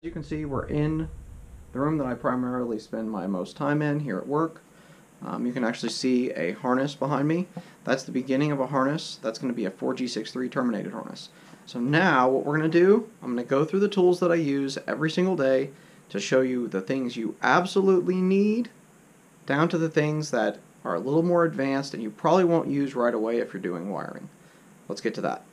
You can see we're in the room that I primarily spend my most time in here at work. You can actually see a harness behind me. That's the beginning of a harness. That's going to be a 4G63 terminated harness. So now what we're going to do, I'm going to go through the tools that I use every single day to show you the things you absolutely need down to the things that are a little more advanced and you probably won't use right away if you're doing wiring. Let's get to that.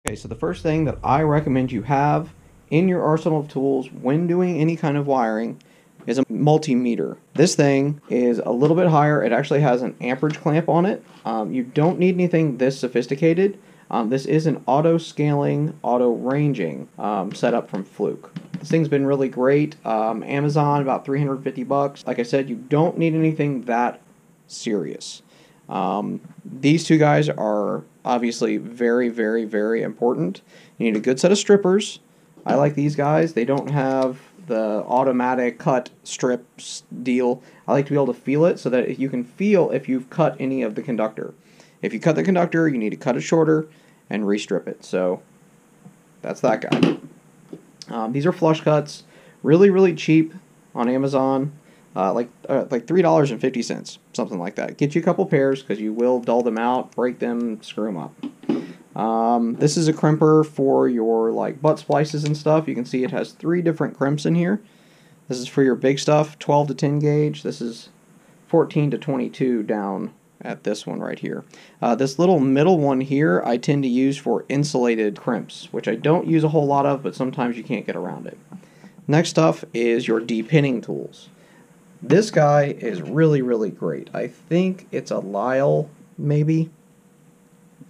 Okay, so the first thing that I recommend you have in your arsenal of tools when doing any kind of wiring is a multimeter. This thing is a little bit higher. It actually has an amperage clamp on it. You don't need anything this sophisticated. This is an auto-scaling, auto-ranging setup from Fluke. This thing's been really great. Amazon, about 350 bucks. Like I said, you don't need anything that serious. These two guys are obviously very, very, very important. You need a good set of strippers. I like these guys. They don't have the automatic cut strips deal. I like to be able to feel it so that you can feel if you've cut any of the conductor. If you cut the conductor, you need to cut it shorter and restrip it. So that's that guy. These are flush cuts, really, really cheap on Amazon, like $3.50, something like that. Get you a couple pairs because you will dull them out, break them, screw them up. This is a crimper for your like butt splices and stuff. You can see it has 3 different crimps in here. This is for your big stuff, 12 to 10 gauge. This is 14 to 22 down at this one right here. This little middle one here I tend to use for insulated crimps, which I don't use a whole lot of, but sometimes you can't get around it. Next stuff is your depinning tools. This guy is really, really great. I think it's a Lyle, maybe.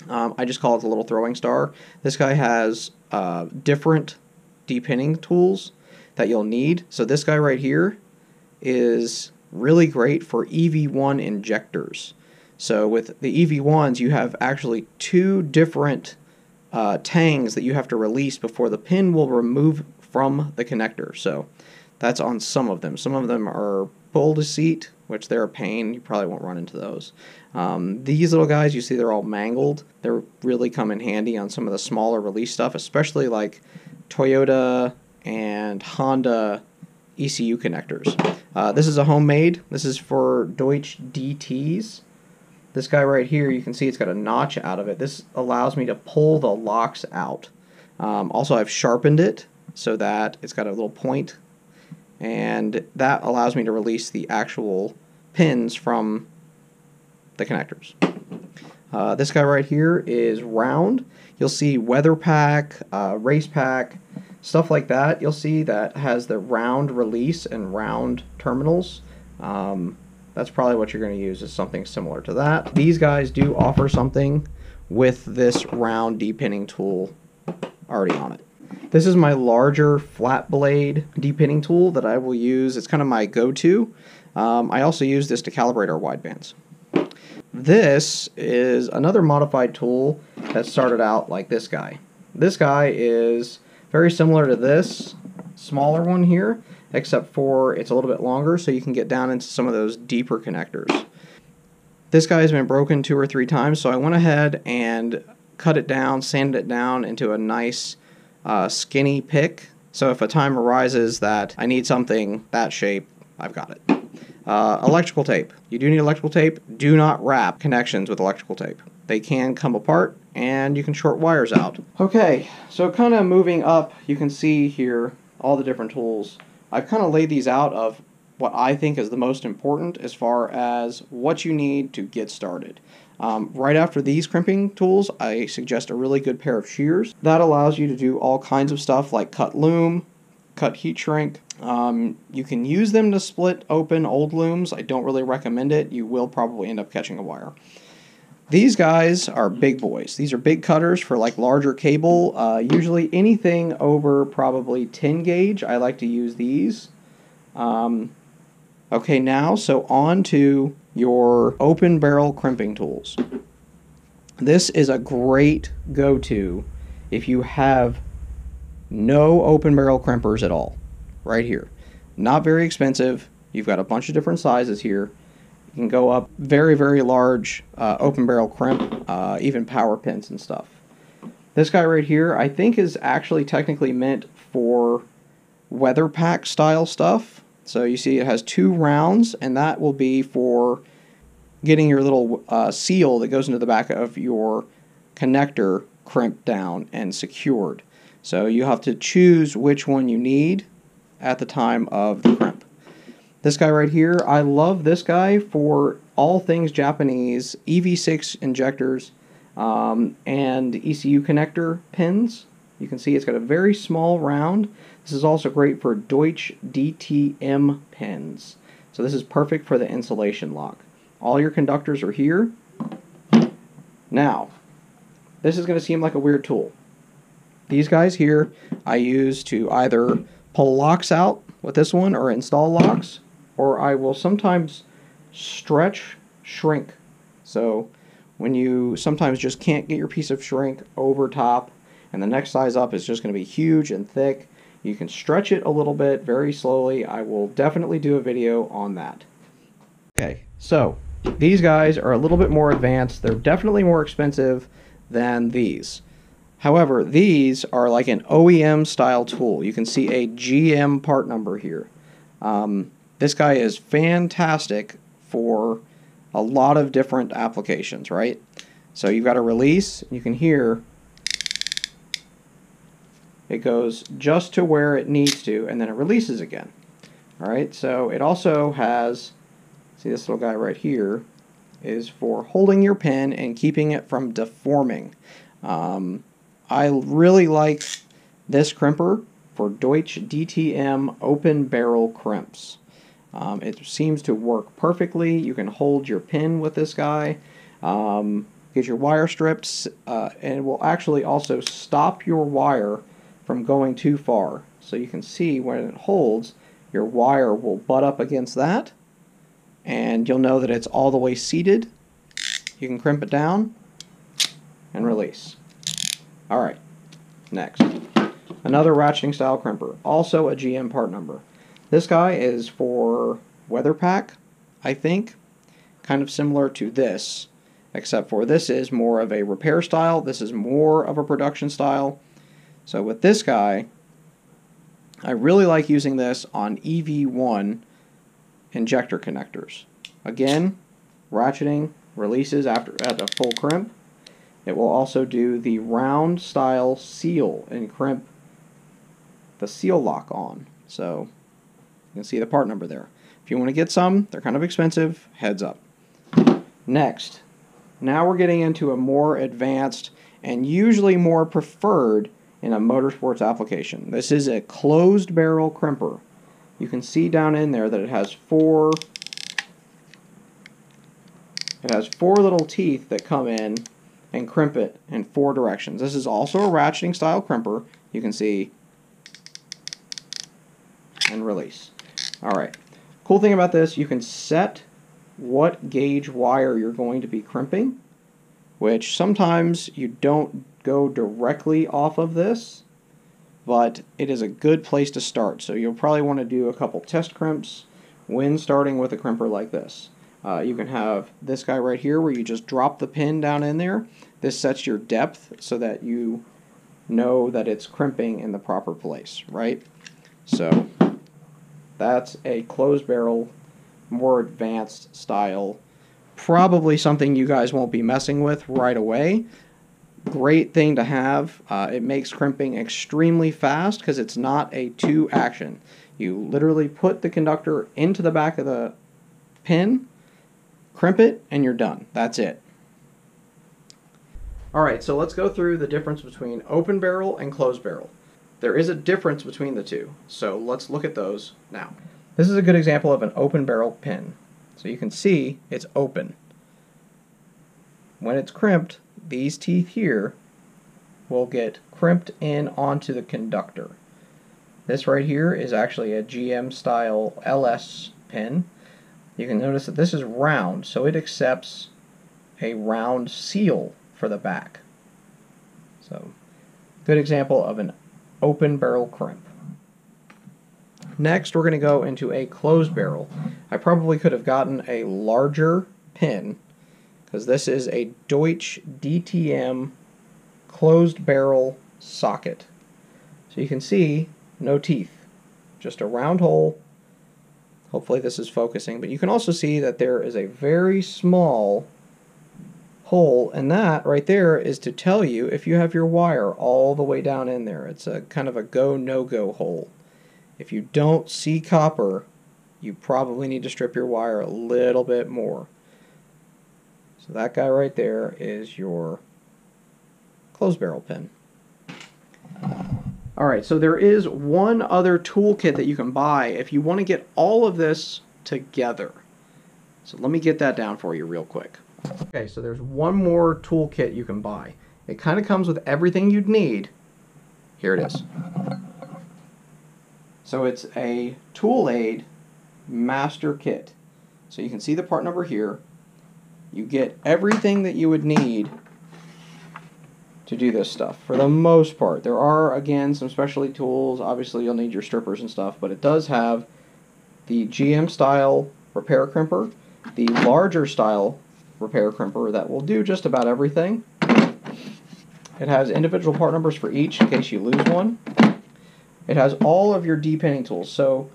I just call it the little throwing star. This guy has different depinning tools that you'll need. So this guy right here is really great for EV1 injectors. So with the EV1s, you have actually 2 different tangs that you have to release before the pin will remove from the connector. So that's on some of them. Some of them are pull to seat, which they're a pain. You probably won't run into those. These little guys, you see they're all mangled. They really come in handy on some of the smaller release stuff, especially like Toyota and Honda ECU connectors. This is a homemade. This is for Deutsch DTs. This guy right here, you can see it's got a notch out of it. This allows me to pull the locks out. Also, I've sharpened it so that it's got a little point, and that allows me to release the actual pins from the connectors. This guy right here is round. You'll see weather pack, race pack, stuff like that. You'll see that has the round release and round terminals. That's probably what you're going to use, is something similar to that. These guys do offer something with this round depinning tool already on it. This is my larger flat blade depinning tool that I will use. It's kind of my go-to. I also use this to calibrate our widebands. This is another modified tool that started out like this guy. This guy is Very similar to this smaller one here, except for it's a little bit longer, so you can get down into some of those deeper connectors. This guy has been broken 2 or 3 times, so I went ahead and cut it down, sanded it down into a nice skinny pick. So if a time arises that I need something that shape, I've got it. Electrical tape. You do need electrical tape. Do not wrap connections with electrical tape. They can come apart and you can short wires out. Okay, so kind of moving up, you can see here all the different tools. I've kind of laid these out of what I think is the most important as far as what you need to get started. Right after these crimping tools, I suggest a really good pair of shears. That allows you to do all kinds of stuff like cut loom, cut heat shrink. You can use them to split open old looms. I don't really recommend it. You will probably end up catching a wire. These guys are big boys. These are big cutters for like larger cable. Usually anything over probably 10 gauge, I like to use these. Okay, now, so on to your open barrel crimping tools. This is a great go-to if you have no open barrel crimpers at all. Right here. Not very expensive. You've got a bunch of different sizes here. You can go up very, very large open barrel crimp, even power pins and stuff. This guy right here, I think is actually technically meant for weather pack style stuff. So you see it has 2 rounds, and that will be for getting your little seal that goes into the back of your connector crimped down and secured. So you have to choose which one you need at the time of the crimp. This guy right here, I love this guy for all things Japanese, EV6 injectors, and ECU connector pins. You can see it's got a very small round. This is also great for Deutsch DTM pins. So this is perfect for the insulation lock. All your conductors are here. Now, this is going to seem like a weird tool. These guys here I use to either pull locks out with this one or install locks, or I will sometimes stretch shrink. So when you sometimes just can't get your piece of shrink over top and the next size up is just going to be huge and thick, you can stretch it a little bit very slowly. I will definitely do a video on that. Okay, so these guys are a little bit more advanced. They're definitely more expensive than these. However, these are like an OEM style tool. You can see a GM part number here. This guy is fantastic for a lot of different applications, right? So you've got a release. You can hear it goes just to where it needs to, and then it releases again. All right, so it also has, see this little guy right here, is for holding your pen and keeping it from deforming. I really like this crimper for Deutsch DTM open barrel crimps. It seems to work perfectly. You can hold your pin with this guy, get your wire strips, and it will actually also stop your wire from going too far. So you can see when it holds, your wire will butt up against that, and you'll know that it's all the way seated. You can crimp it down and release. Alright, next. Another ratcheting style crimper, also a GM part number. This guy is for weather pack, I think, kind of similar to this, except for this is more of a repair style, this is more of a production style. So with this guy, I really like using this on EV1 injector connectors. Again, ratcheting releases after at a full crimp. It will also do the round style seal and crimp the seal lock on. So you can see the part number there. If you want to get some, they're kind of expensive, heads up. Next, now we're getting into a more advanced and usually more preferred in a motorsports application. This is a closed barrel crimper. You can see down in there that it has four little teeth that come in and crimp it in 4 directions. This is also a ratcheting style crimper. You can see and release. Alright, cool thing about this, you can set what gauge wire you're going to be crimping, which sometimes you don't go directly off of this. but it is a good place to start. So you'll probably want to do a couple test crimps when starting with a crimper like this. You can have this guy right here where you just drop the pin down in there. This sets your depth so that you know that it's crimping in the proper place, right? So that's a closed barrel, more advanced style. Probably something you guys won't be messing with right away. Great thing to have. It makes crimping extremely fast because it's not a two action. You literally put the conductor into the back of the pin, crimp it, and you're done. That's it. Alright, so let's go through the difference between open barrel and closed barrel. There is a difference between the two, so let's look at those now. This is a good example of an open barrel pin. So you can see it's open. When it's crimped, these teeth here will get crimped in onto the conductor. This right here is actually a GM style LS pin. You can notice that this is round, so it accepts a round seal for the back. So, good example of an open barrel crimp. Next, we're going to go into a closed barrel. I probably could have gotten a larger pin because this is a Deutsch DTM closed barrel socket. So you can see no teeth, just a round hole. Hopefully this is focusing, but you can also see that there is a very small hole, and that right there is to tell you if you have your wire all the way down in there. It's a kind of a go, no-go hole. If you don't see copper, you probably need to strip your wire a little bit more. So that guy right there is your closed barrel pin. Alright, so there is one other toolkit that you can buy if you want to get all of this together. So let me get that down for you real quick. Okay, so there's one more toolkit you can buy. It kind of comes with everything you'd need. Here it is. So it's a Tool Aid Master Kit. So you can see the part number here. You get everything that you would need to do this stuff for the most part. There are, again, some specialty tools. Obviously you'll need your strippers and stuff, but it does have the GM style repair crimper, the larger style repair crimper that will do just about everything. It has individual part numbers for each in case you lose one. It has all of your depinning tools. So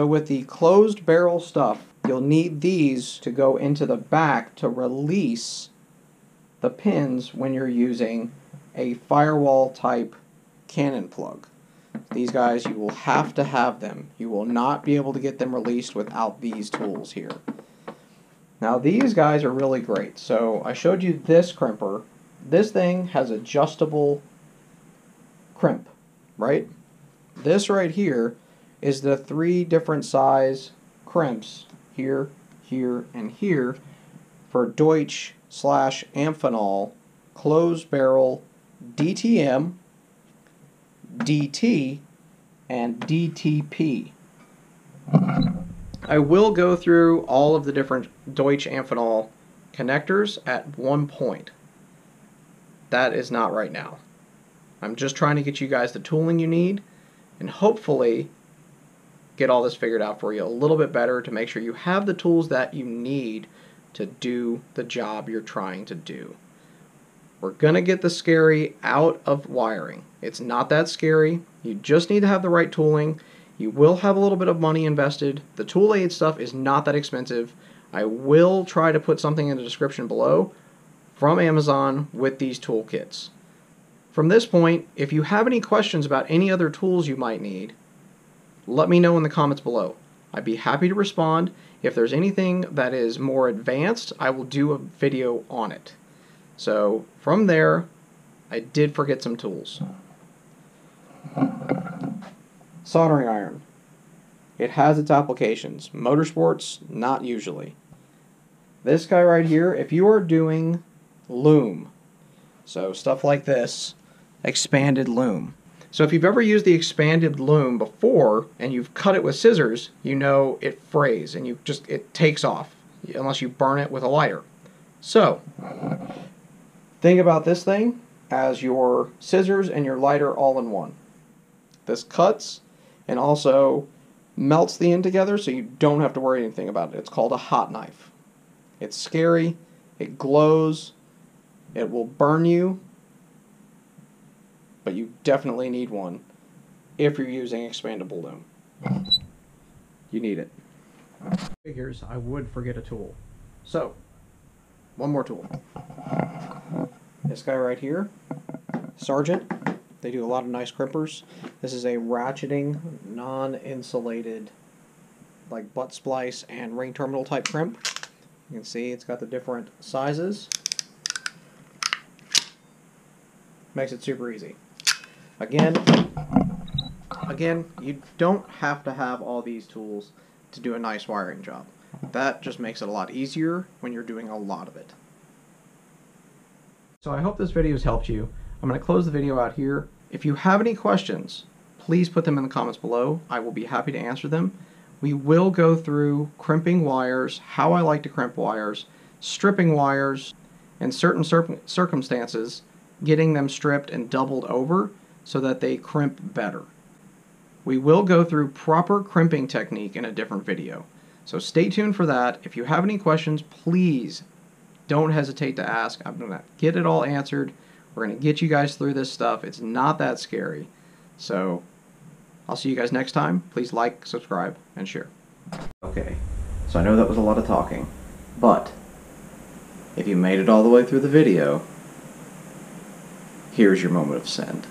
with the closed barrel stuff, you'll need these to go into the back to release the pins when you're using a firewall type cannon plug. These guys, you will have to have them. You will not be able to get them released without these tools here. Now these guys are really great. So I showed you this crimper. This thing has adjustable crimp, right? This right here is the 3 different size crimps, here, here, and here, for Deutsch/Amphenol closed barrel DTM, DT, and DTP. I will go through all of the different Deutsch/Amphenol connectors at one point. That is not right now. I'm just trying to get you guys the tooling you need and hopefully get all this figured out for you a little bit better to make sure you have the tools that you need to do the job you're trying to do. We're going to get the scary out of wiring. It's not that scary. You just need to have the right tooling. You will have a little bit of money invested. The Tool Aid stuff is not that expensive. I will try to put something in the description below from Amazon with these toolkits. From this point, if you have any questions about any other tools you might need, let me know in the comments below. I'd be happy to respond. If there's anything that is more advanced, I will do a video on it. So from there, I did forget some tools. Soldering iron. It has its applications. Motorsports, not usually. This guy right here, if you are doing loom, so stuff like this, expanded loom. So if you've ever used the expanded loom before and you've cut it with scissors, you know it frays and it takes off unless you burn it with a lighter. So think about this thing as your scissors and your lighter all in one. This cuts and also melts the end together so you don't have to worry anything about it. It's called a hot knife. It's scary, it glows, it will burn you, but you definitely need one if you're using expandable loom. You need it. Figures I would forget a tool. So, one more tool. This guy right here, Sargent. They do a lot of nice crimpers. This is a ratcheting, non-insulated, like butt splice and ring terminal type crimp. You can see it's got the different sizes. Makes it super easy. Again, you don't have to have all these tools to do a nice wiring job. That just makes it a lot easier when you're doing a lot of it. So I hope this video has helped you. I'm going to close the video out here. If you have any questions, please put them in the comments below. I will be happy to answer them. We will go through crimping wires, how I like to crimp wires, stripping wires, and certain circumstances, getting them stripped and doubled over so that they crimp better. We will go through proper crimping technique in a different video. So stay tuned for that. If you have any questions, please don't hesitate to ask. I'm going to get it all answered. We're going to get you guys through this stuff. It's not that scary. So I'll see you guys next time. Please like, subscribe, and share. Okay, so I know that was a lot of talking, but if you made it all the way through the video, here's your moment of send.